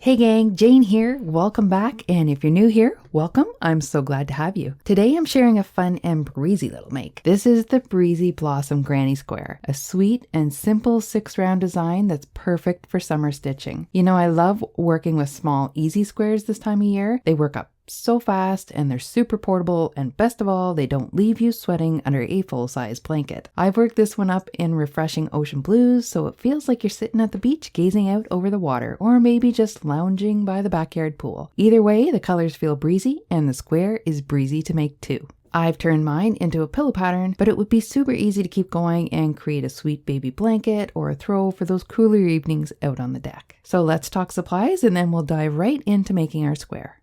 Hey gang, Jane here. Welcome back. And if you're new here, welcome. I'm so glad to have you. Today I'm sharing a fun and breezy little make. This is the Breezy Blossom Granny Square, a sweet and simple 6-round design that's perfect for summer stitching. You know, I love working with small, easy squares this time of year. They work up so fast and they're super portable, and best of all, they don't leave you sweating under a full-size blanket. I've worked this one up in refreshing ocean blues, so it feels like you're sitting at the beach gazing out over the water, or maybe just lounging by the backyard pool. Either way, the colors feel breezy and the square is breezy to make too. I've turned mine into a pillow pattern, but it would be super easy to keep going and create a sweet baby blanket or a throw for those cooler evenings out on the deck. So let's talk supplies and then we'll dive right into making our square.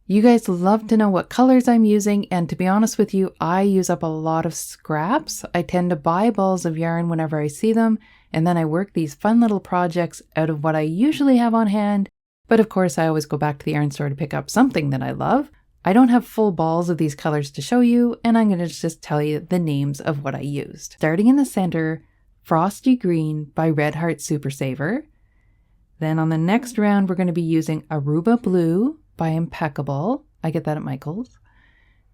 You guys love to know what colors I'm using, and to be honest with you, I use up a lot of scraps. I tend to buy balls of yarn whenever I see them, and then I work these fun little projects out of what I usually have on hand, but of course I always go back to the yarn store to pick up something that I love. I don't have full balls of these colors to show you, and I'm going to just tell you the names of what I used. Starting in the center, Frosty Green by Red Heart Super Saver. Then on the next round, we're going to be using Aruba Blue by Impeccable. I get that at Michael's.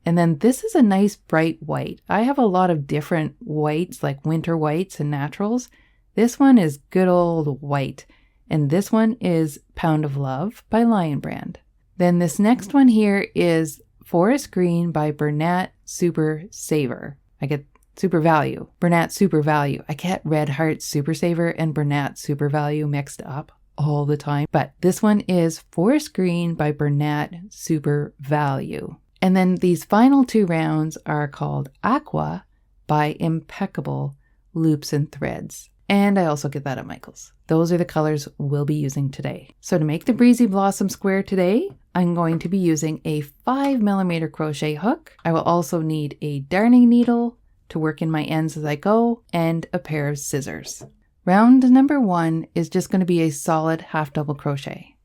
And then this is a nice bright white. I have a lot of different whites like winter whites and naturals. This one is good old white. And this one is Pound of Love by Lion Brand. Then this next one here is Forest Green by Bernat Super Saver. I get Super Value. Bernat Super Value. I get Red Heart Super Saver and Bernat Super Value mixed up all the time, but this one is Forest Green by Bernat Super Value. And then these final 2 rounds are called Aqua by Impeccable Loops and Threads. And I also get that at Michael's. Those are the colors we'll be using today. So to make the Breezy Blossom Square today, I'm going to be using a 5mm crochet hook. I will also need a darning needle to work in my ends as I go, and a pair of scissors. Round number 1 is just going to be a solid half double crochet.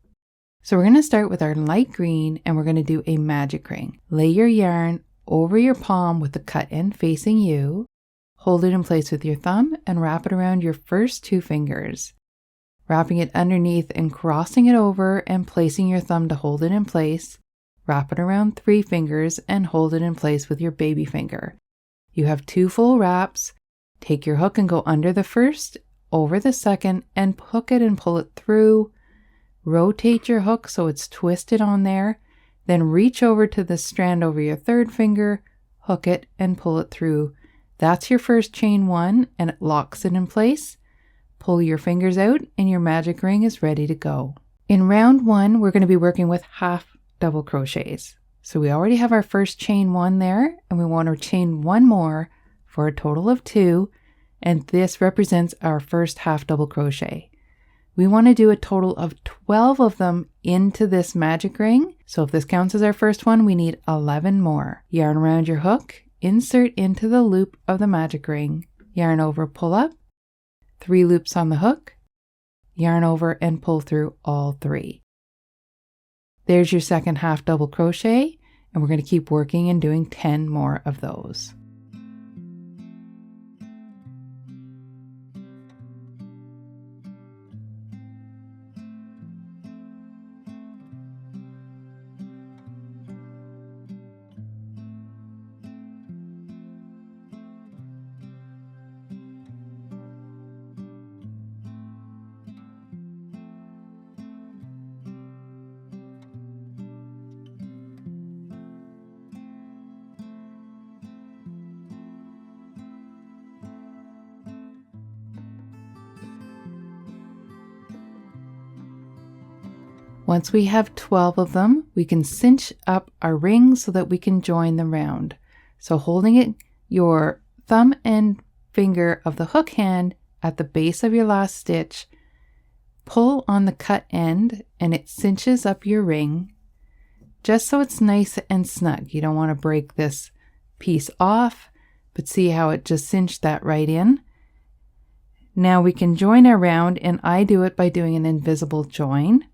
So we're going to start with our light green and we're going to do a magic ring. Lay your yarn over your palm with the cut end facing you. Hold it in place with your thumb and wrap it around your first 2 fingers. Wrapping it underneath and crossing it over and placing your thumb to hold it in place. Wrap it around 3 fingers and hold it in place with your baby finger. You have 2 full wraps. Take your hook and go under the first, over the second, and hook it and pull it through. Rotate your hook so it's twisted on there. Then reach over to the strand over your 3rd finger, hook it and pull it through. That's your first chain 1 and it locks it in place. Pull your fingers out and your magic ring is ready to go. In round 1, we're going to be working with half double crochets. So we already have our first chain 1 there, and we want to chain 1 more for a total of 2. And this represents our first half double crochet. We want to do a total of 12 of them into this magic ring. So if this counts as our first one, we need 11 more. Yarn around your hook, insert into the loop of the magic ring, yarn over, pull up, 3 loops on the hook, yarn over and pull through all 3. There's your second half double crochet, and we're going to keep working and doing 10 more of those. Once we have 12 of them, we can cinch up our ring so that we can join the round. So holding it, your thumb and finger of the hook hand at the base of your last stitch, pull on the cut end and it cinches up your ring just so it's nice and snug. You don't want to break this piece off, but see how it just cinched that right in. Now we can join our round, and I do it by doing an invisible join.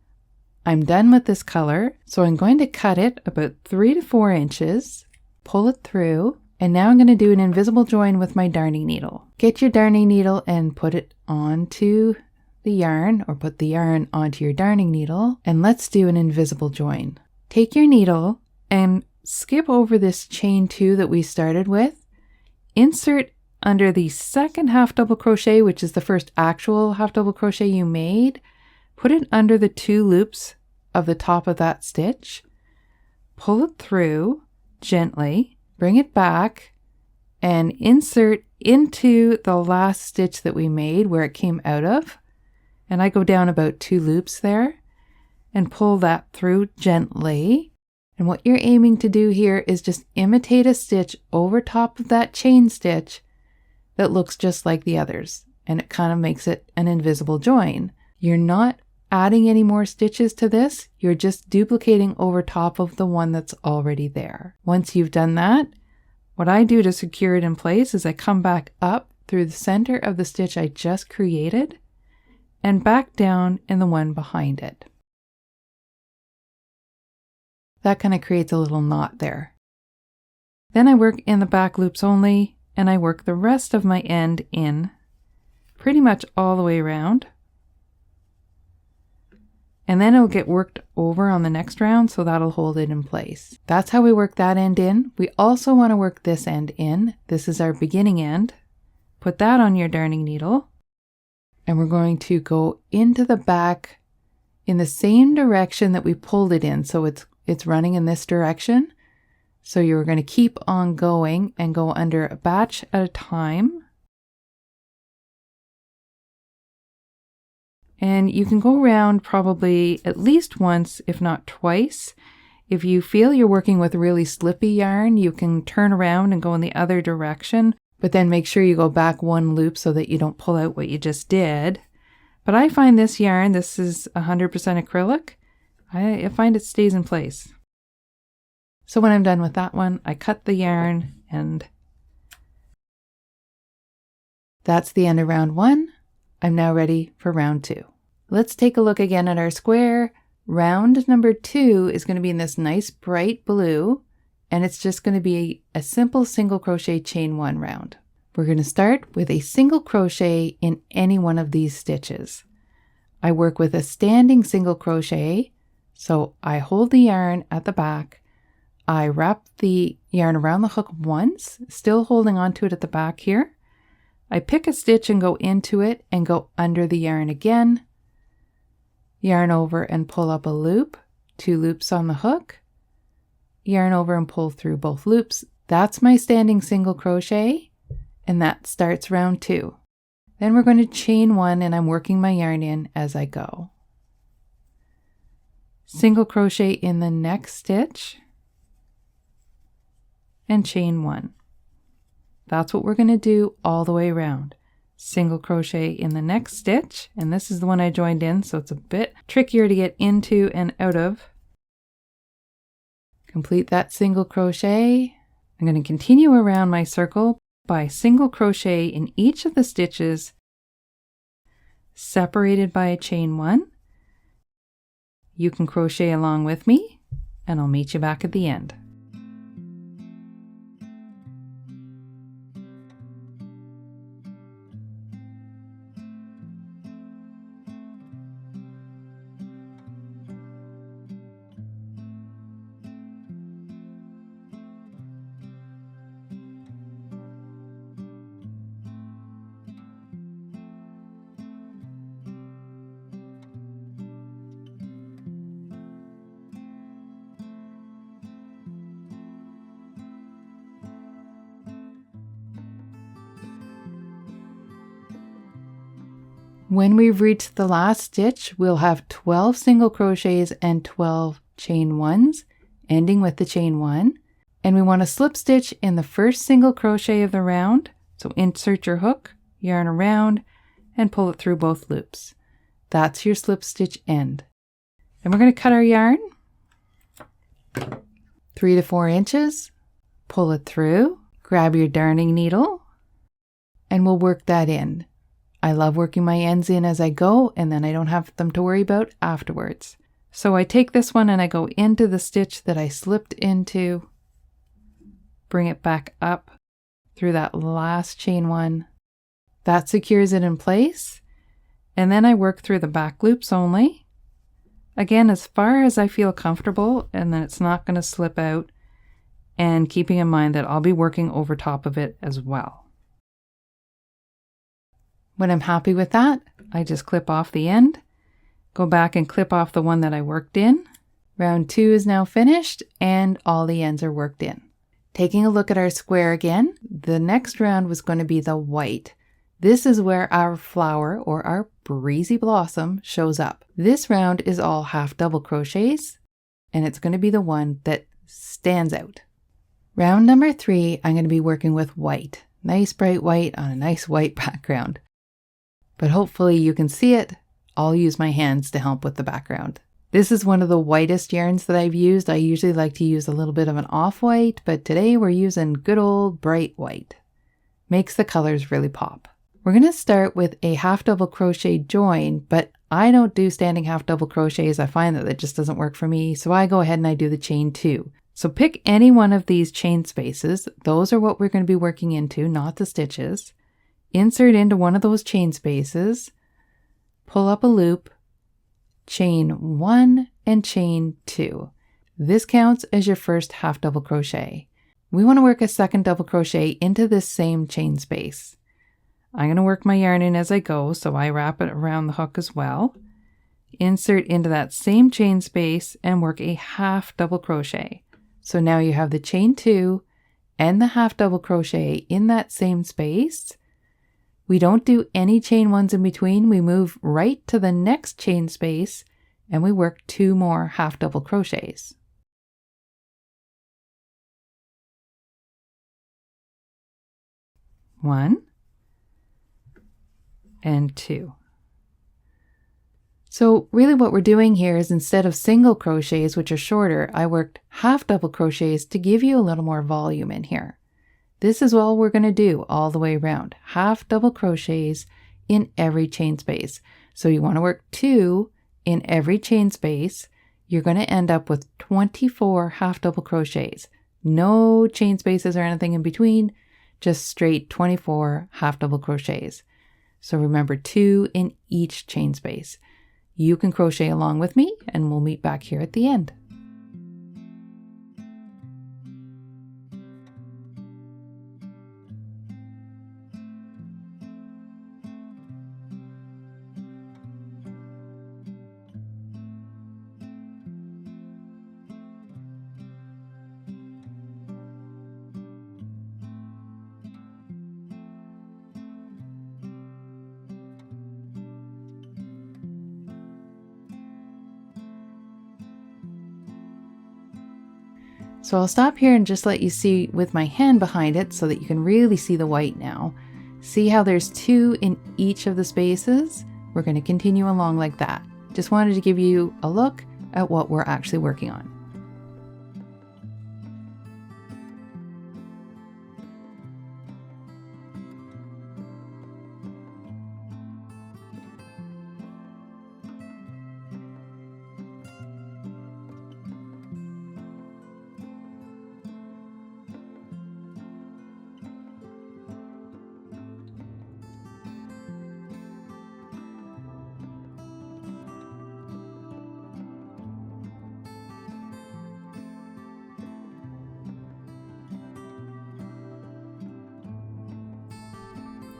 I'm done with this color, so I'm going to cut it about 3 to 4 inches, pull it through, and now I'm going to do an invisible join with my darning needle. Get your darning needle and put it onto the yarn or put the yarn onto your darning needle, and let's do an invisible join. Take your needle and skip over this chain 2 that we started with. Insert under the second half double crochet, which is the first actual half double crochet you made. Put it under the 2 loops of the top of that stitch. Pull it through gently, bring it back, and insert into the last stitch that we made where it came out of. And I go down about 2 loops there and pull that through gently. And what you're aiming to do here is just imitate a stitch over top of that chain stitch that looks just like the others. And it kind of makes it an invisible join. You're not adding any more stitches to this. You're just duplicating over top of the one that's already there. Once you've done that, what I do to secure it in place is I come back up through the center of the stitch I just created and back down in the one behind it. That kind of creates a little knot there. Then I work in the back loops only, and I work the rest of my end in pretty much all the way around. And then it'll get worked over on the next round, so that'll hold it in place. That's how we work that end in. We also want to work this end in. This is our beginning end. Put that on your darning needle. And we're going to go into the back in the same direction that we pulled it in. So it's running in this direction. So you're going to keep on going and go under a batch at a time. And you can go around probably at least once, if not twice. If you feel you're working with really slippy yarn, you can turn around and go in the other direction, but then make sure you go back 1 loop so that you don't pull out what you just did. But I find this yarn, this is 100% acrylic, I find it stays in place. So when I'm done with that one, I cut the yarn, and that's the end of round 1. I'm now ready for round 2. Let's take a look again at our square. Round number 2 is going to be in this nice bright blue, and it's just going to be a simple single crochet chain 1 round. We're going to start with a single crochet in any one of these stitches. I work with a standing single crochet, so I hold the yarn at the back. I wrap the yarn around the hook once, still holding onto it at the back here. I pick a stitch and go into it and go under the yarn again. Yarn over and pull up a loop, 2 loops on the hook. Yarn over and pull through both loops. That's my standing single crochet, and that starts round 2. Then we're going to chain 1, and I'm working my yarn in as I go. Single crochet in the next stitch and chain 1. That's what we're going to do all the way around. Single crochet in the next stitch, and this is the one I joined in, so it's a bit trickier to get into and out of. Complete that single crochet. I'm going to continue around my circle by single crochet in each of the stitches, separated by a chain 1. You can crochet along with me, and I'll meet you back at the end. When we've reached the last stitch, we'll have 12 single crochets and 12 chain 1s, ending with the chain 1. And we want to slip stitch in the first single crochet of the round. So insert your hook, yarn around, and pull it through both loops. That's your slip stitch end. Then we're going to cut our yarn 3 to 4 inches, pull it through, grab your darning needle, and we'll work that in. I love working my ends in as I go, and then I don't have them to worry about afterwards. So I take this one and I go into the stitch that I slipped into, bring it back up through that last chain 1. That secures it in place. And then I work through the back loops only. Again, as far as I feel comfortable, and then it's not going to slip out, and keeping in mind that I'll be working over top of it as well. When I'm happy with that, I just clip off the end, go back and clip off the one that I worked in. Round 2 is now finished and all the ends are worked in. Taking a look at our square again, the next round was going to be the white. This is where our flower or our breezy blossom shows up. This round is all half double crochets and it's going to be the one that stands out. Round number 3, I'm going to be working with white. Nice bright white on a nice white background. But hopefully you can see it. I'll use my hands to help with the background. This is one of the whitest yarns that I've used. I usually like to use a little bit of an off-white, but today we're using good old bright white. Makes the colors really pop. We're going to start with a half double crochet join, but I don't do standing half double crochets. I find that it just doesn't work for me, so I go ahead and I do the chain 2. So pick any one of these chain spaces. Those are what we're going to be working into, not the stitches. Insert into one of those chain spaces, pull up a loop, chain 1 and chain 2. This counts as your first half double crochet. We want to work a second double crochet into this same chain space. I'm going to work my yarn in as I go, so I wrap it around the hook as well. Insert into that same chain space and work a half double crochet. So now you have the chain 2 and the half double crochet in that same space. We don't do any chain 1s in between. We move right to the next chain space and we work 2 more half double crochets. One and 2. So really what we're doing here is instead of single crochets, which are shorter, I worked half double crochets to give you a little more volume in here. This is all we're going to do all the way around. Half double crochets in every chain space. So you want to work 2 in every chain space. You're going to end up with 24 half double crochets. No chain spaces or anything in between, just straight 24 half double crochets. So remember 2 in each chain space. You can crochet along with me and we'll meet back here at the end. So I'll stop here and just let you see with my hand behind it so that you can really see the white now. See how there's 2 in each of the spaces? We're going to continue along like that. Just wanted to give you a look at what we're actually working on.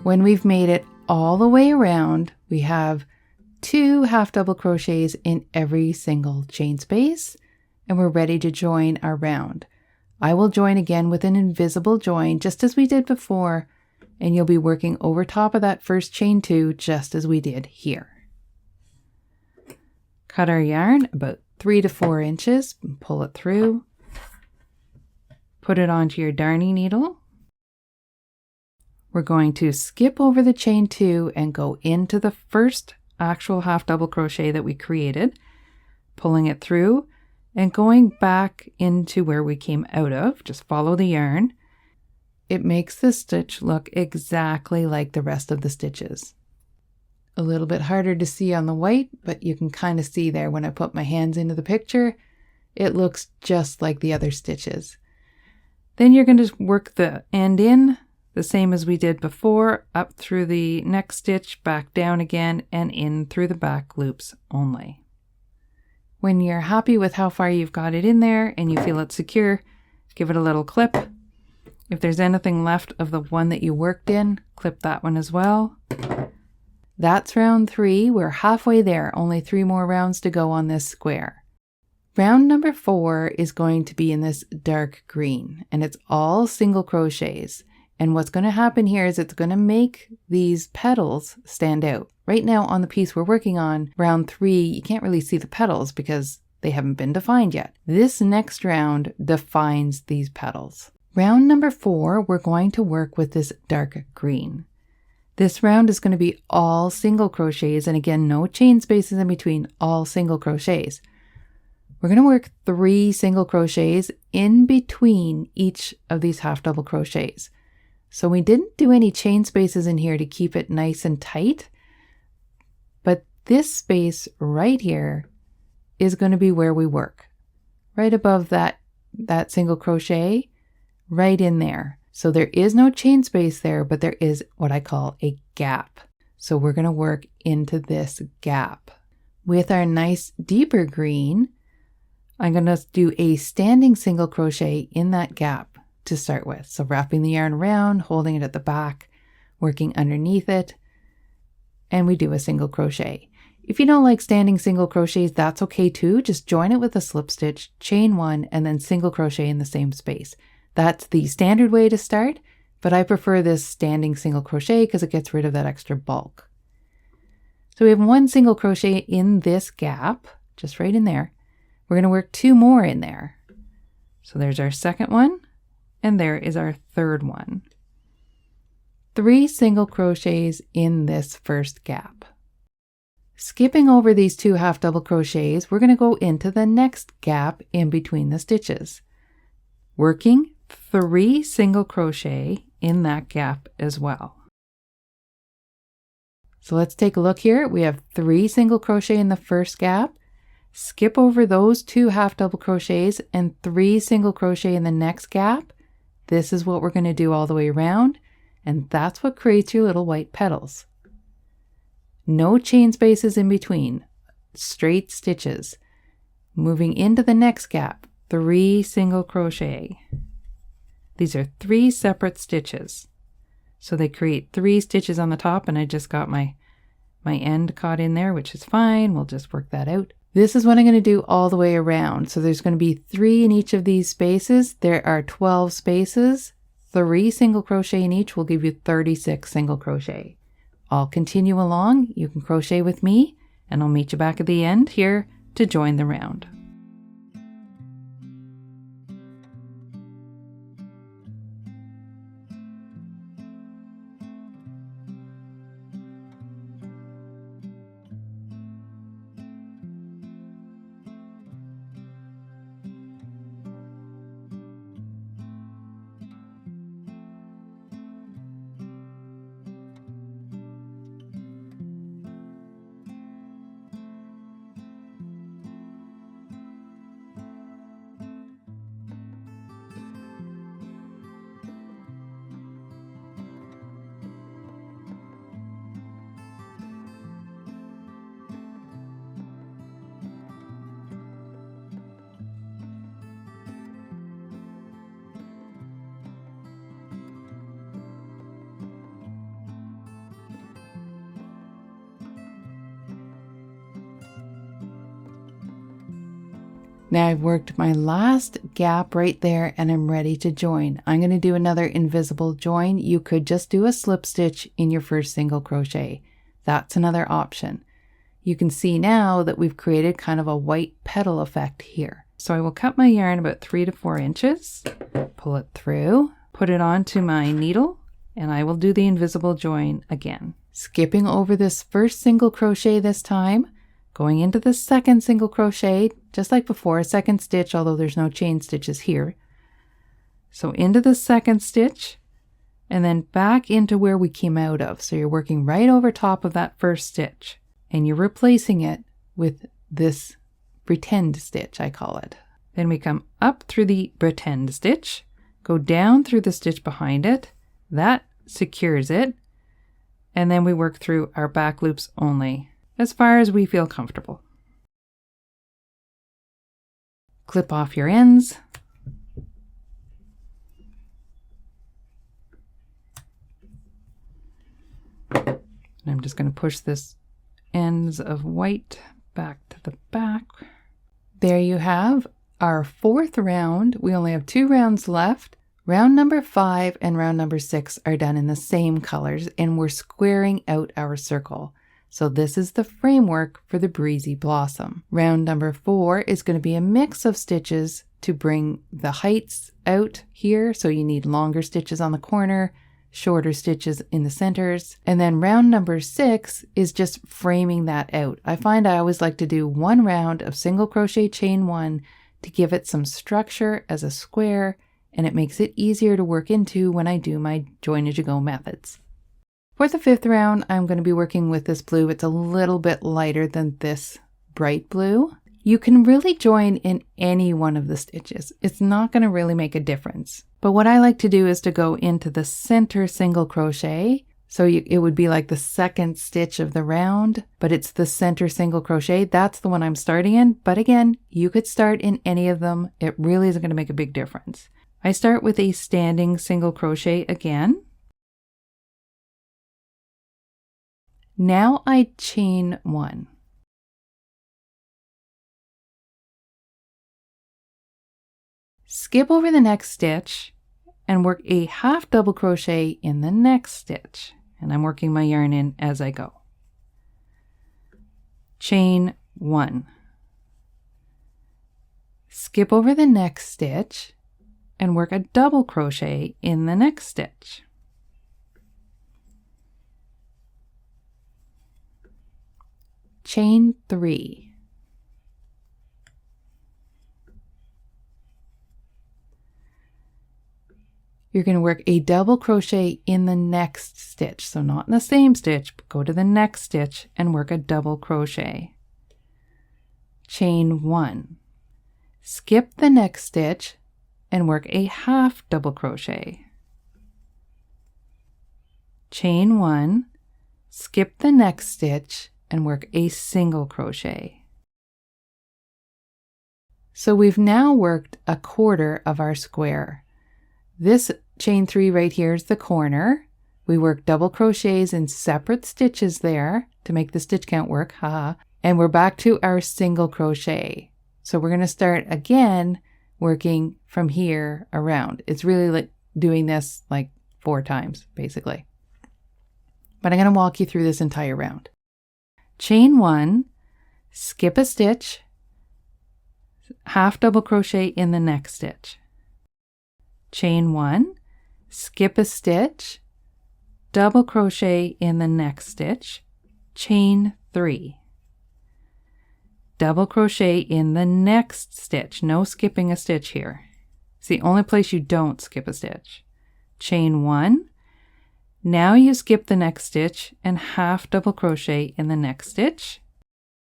When we've made it all the way around, we have 2 half double crochets in every single chain space, and we're ready to join our round. I will join again with an invisible join just as we did before, and you'll be working over top of that first chain 2 just as we did here. Cut our yarn about 3 to 4 inches, and pull it through. Put it onto your darning needle. We're going to skip over the chain 2 and go into the first actual half double crochet that we created, pulling it through and going back into where we came out of. Just follow the yarn. It makes the stitch look exactly like the rest of the stitches. A little bit harder to see on the white, but you can kind of see there when I put my hands into the picture, it looks just like the other stitches. Then you're going to work the end in the same as we did before, up through the next stitch, back down again, and in through the back loops only. When you're happy with how far you've got it in there and you feel it's secure, give it a little clip. If there's anything left of the one that you worked in, clip that one as well. That's round 3. We're halfway there, only 3 more rounds to go on this square. Round number 4 is going to be in this dark green, and it's all single crochets. And what's going to happen here is it's going to make these petals stand out. Right now on the piece we're working on, round 3, you can't really see the petals because they haven't been defined yet. This next round defines these petals. Round number 4, we're going to work with this dark green. This round is going to be all single crochets, and again, no chain spaces in between, all single crochets. We're going to work 3 single crochets in between each of these half double crochets. So we didn't do any chain spaces in here to keep it nice and tight, but this space right here is going to be where we work. Right above that single crochet, right in there. So there is no chain space there, but there is what I call a gap. So we're going to work into this gap. With our nice deeper green, I'm going to do a standing single crochet in that gap to start with. So wrapping the yarn around, holding it at the back, working underneath it, and we do a single crochet. If you don't like standing single crochets, that's okay too. Just join it with a slip stitch, chain 1, and then single crochet in the same space. That's the standard way to start, but I prefer this standing single crochet because it gets rid of that extra bulk. So we have 1 single crochet in this gap, just right in there. We're going to work 2 more in there. So there's our second one, and there is our third one. 3 single crochets in this first gap. Skipping over these 2 half double crochets, we're going to go into the next gap in between the stitches, working 3 single crochet in that gap as well. So let's take a look here. We have 3 single crochet in the first gap. Skip over those 2 half double crochets and 3 single crochet in the next gap. This is what we're going to do all the way around, and that's what creates your little white petals. No chain spaces in between, straight stitches. Moving into the next gap, 3 single crochet. These are 3 separate stitches. So they create 3 stitches on the top, and I just got my end caught in there, which is fine. We'll just work that out. This is what I'm going to do all the way around. So there's going to be 3 in each of these spaces. There are 12 spaces. 3 single crochet in each will give you 36 single crochet. I'll continue along. You can crochet with me, and I'll meet you back at the end here to join the round. Now I've worked my last gap right there and I'm ready to join. I'm going to do another invisible join. You could just do a slip stitch in your first single crochet. That's another option. You can see now that we've created kind of a white petal effect here. So I will cut my yarn about 3 to 4 inches, pull it through, put it onto my needle, and I will do the invisible join again. Skipping over this first single crochet this time, going into the second single crochet, just like before, a second stitch, although there's no chain stitches here. So into the second stitch, and then back into where we came out of. So you're working right over top of that first stitch, and you're replacing it with this pretend stitch, I call it. Then we come up through the pretend stitch, go down through the stitch behind it, That secures it. And then we work through our back loops only, as far as we feel comfortable. Clip off your ends. And I'm just going to push this ends of white back to the back. There you have our 4th round. We only have 2 rounds left. Round number 5 and round number 6 are done in the same colors, and we're squaring out our circle. So this is the framework for the Breezy Blossom. Round number 4 is going to be a mix of stitches to bring the heights out here. So you need longer stitches on the corner, shorter stitches in the centers. And then round number 6 is just framing that out. I find I always like to do 1 round of single crochet chain 1 to give it some structure as a square, and it makes it easier to work into when I do my join as you go methods. For the 5th round, I'm going to be working with this blue. It's a little bit lighter than this bright blue. You can really join in any one of the stitches. It's not going to really make a difference. But what I like to do is to go into the center single crochet. So it would be like the 2nd stitch of the round, but it's the center single crochet. That's the one I'm starting in. But again, you could start in any of them. It really isn't going to make a big difference. I start with a standing single crochet again. Now I chain 1. Skip over the next stitch and work a half double crochet in the next stitch. And I'm working my yarn in as I go. Chain 1. Skip over the next stitch and work a double crochet in the next stitch. Chain 3. You're going to work a double crochet in the next stitch. So not in the same stitch, but go to the next stitch and work a double crochet. Chain 1. Skip the next stitch and work a half double crochet. Chain 1, skip the next stitch and work a single crochet. So we've now worked a quarter of our square. This chain 3 right here is the corner. We work double crochets in separate stitches there to make the stitch count work, haha. And we're back to our single crochet. So we're going to start again working from here around. It's really like doing this like 4 times basically. But I'm going to walk you through this entire round. Chain 1, skip a stitch, half double crochet in the next stitch. Chain 1, skip a stitch, double crochet in the next stitch, chain 3. Double crochet in the next stitch, no skipping a stitch here. It's the only place you don't skip a stitch. Chain 1. Now you skip the next stitch and half double crochet in the next stitch.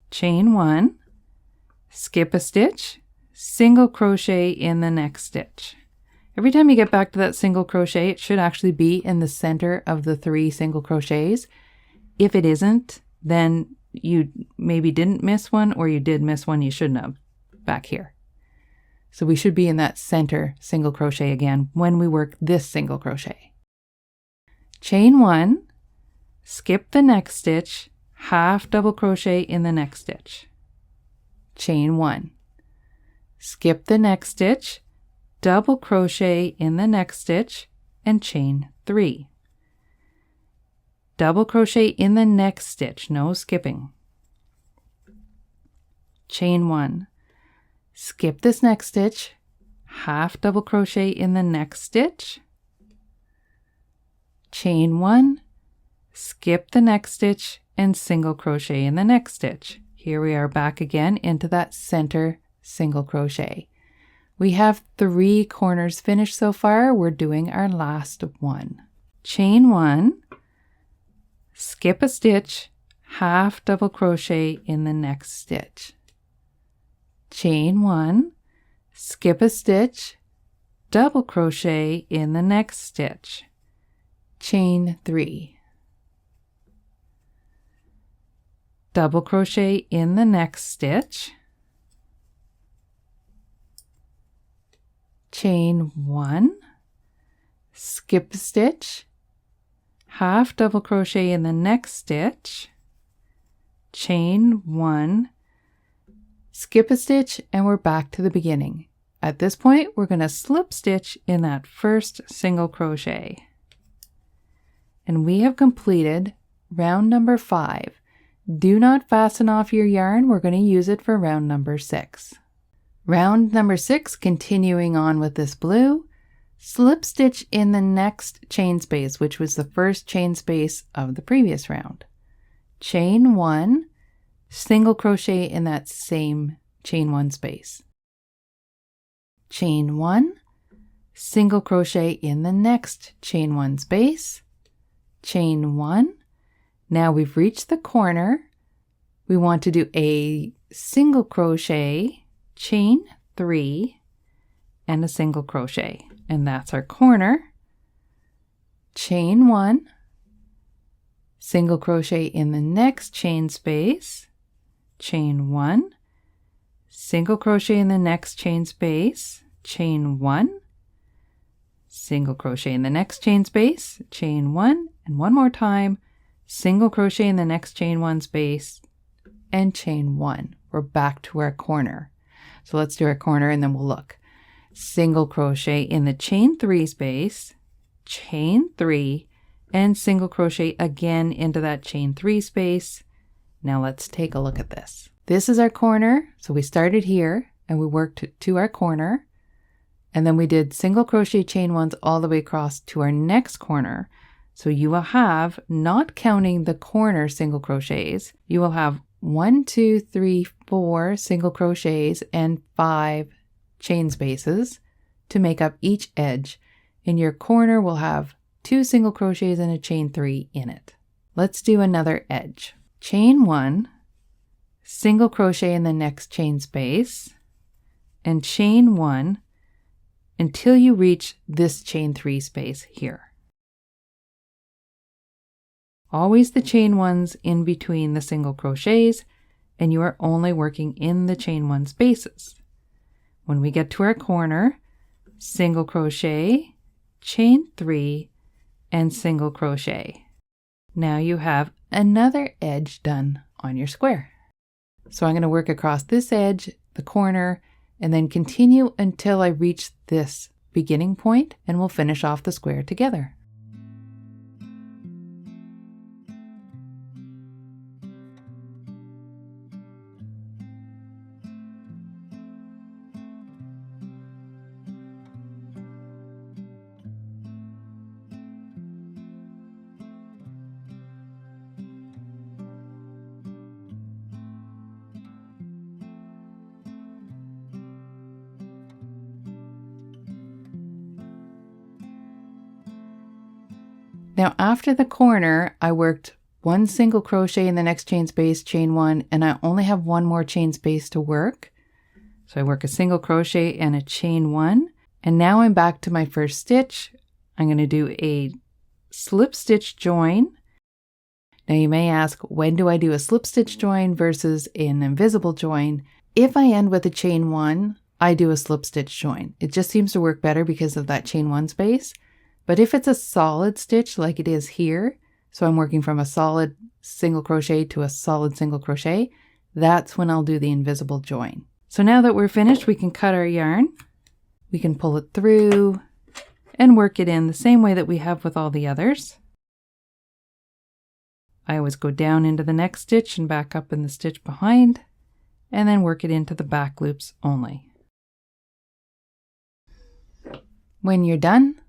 Chain 1, skip a stitch, single crochet in the next stitch. Every time you get back to that single crochet, it should actually be in the center of the 3 single crochets. If it isn't, then you maybe didn't miss one, or you did miss one you shouldn't have back here. So we should be in that center single crochet again when we work this single crochet. Chain 1, skip the next stitch, half double crochet in the next stitch. Chain 1, skip the next stitch, double crochet in the next stitch, and chain 3. Double crochet in the next stitch, no skipping. Chain 1, skip this next stitch, half double crochet in the next stitch, chain 1, skip the next stitch, and single crochet in the next stitch. Here we are back again into that center single crochet. We have 3 corners finished so far. We're doing our last one. Chain 1, skip a stitch, half double crochet in the next stitch. Chain 1, skip a stitch, double crochet in the next stitch. chain 3. Double crochet in the next stitch, chain 1, skip a stitch, half double crochet in the next stitch, chain 1, skip a stitch, and we're back to the beginning. At this point, we're going to slip stitch in that first single crochet. And we have completed round number 5. Do not fasten off your yarn. We're going to use it for round number 6. Round number 6, continuing on with this blue, slip stitch in the next chain space, which was the first chain space of the previous round. Chain 1, single crochet in that same chain 1 space. Chain 1, single crochet in the next chain 1 space. Chain 1. Now we've reached the corner. We want to do a single crochet, chain 3, and a single crochet. And that's our corner. Chain 1, single crochet in the next chain space, chain 1, single crochet in the next chain space, chain 1, single crochet in the next chain space, chain 1, and one more time, single crochet in the next chain 1 space, and chain 1. We're back to our corner. So let's do our corner and then we'll look. Single crochet in the chain 3 space, chain 3, and single crochet again into that chain 3 space. Now let's take a look at this. This is our corner. So we started here and we worked to our corner, and then we did single crochet chain 1s all the way across to our next corner. So you will have, not counting the corner single crochets, you will have 1, 2, 3, 4 single crochets and 5 chain spaces to make up each edge. And your corner will have 2 single crochets and a chain 3 in it. Let's do another edge. Chain 1, single crochet in the next chain space, and chain 1 until you reach this chain 3 space here. Always the chain 1s in between the single crochets, and you are only working in the chain 1 spaces. When we get to our corner, single crochet, chain 3, and single crochet. Now you have another edge done on your square. So I'm going to work across this edge, the corner, and then continue until I reach this beginning point, and we'll finish off the square together. Now after the corner, I worked 1 single crochet in the next chain space, chain 1, and I only have 1 more chain space to work. So I work a single crochet and a chain 1, and now I'm back to my first stitch. I'm going to do a slip stitch join. Now you may ask, when do I do a slip stitch join versus an invisible join? If I end with a chain 1, I do a slip stitch join. It just seems to work better because of that chain 1 space. But if it's a solid stitch like it is here, so I'm working from a solid single crochet to a solid single crochet, that's when I'll do the invisible join. So now that we're finished, we can cut our yarn. We can pull it through and work it in the same way that we have with all the others. I always go down into the next stitch and back up in the stitch behind, and then work it into the back loops only. When you're done,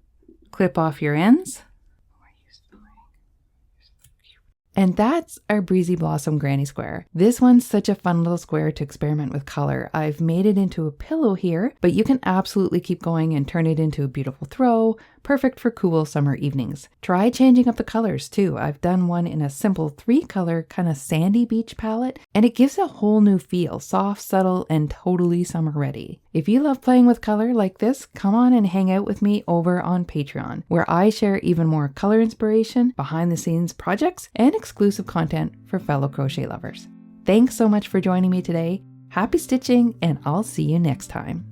clip off your ends And that's our Breezy Blossom Granny Square. This one's such a fun little square to experiment with color. I've made it into a pillow here, but you can absolutely keep going and turn it into a beautiful throw, perfect for cool summer evenings. Try changing up the colors too. I've done one in a simple 3-color kind of sandy beach palette, and it gives a whole new feel, soft, subtle, and totally summer ready. If you love playing with color like this, come on and hang out with me over on Patreon, where I share even more color inspiration, behind the scenes projects, and exclusive content for fellow crochet lovers. Thanks so much for joining me today. Happy stitching, and I'll see you next time.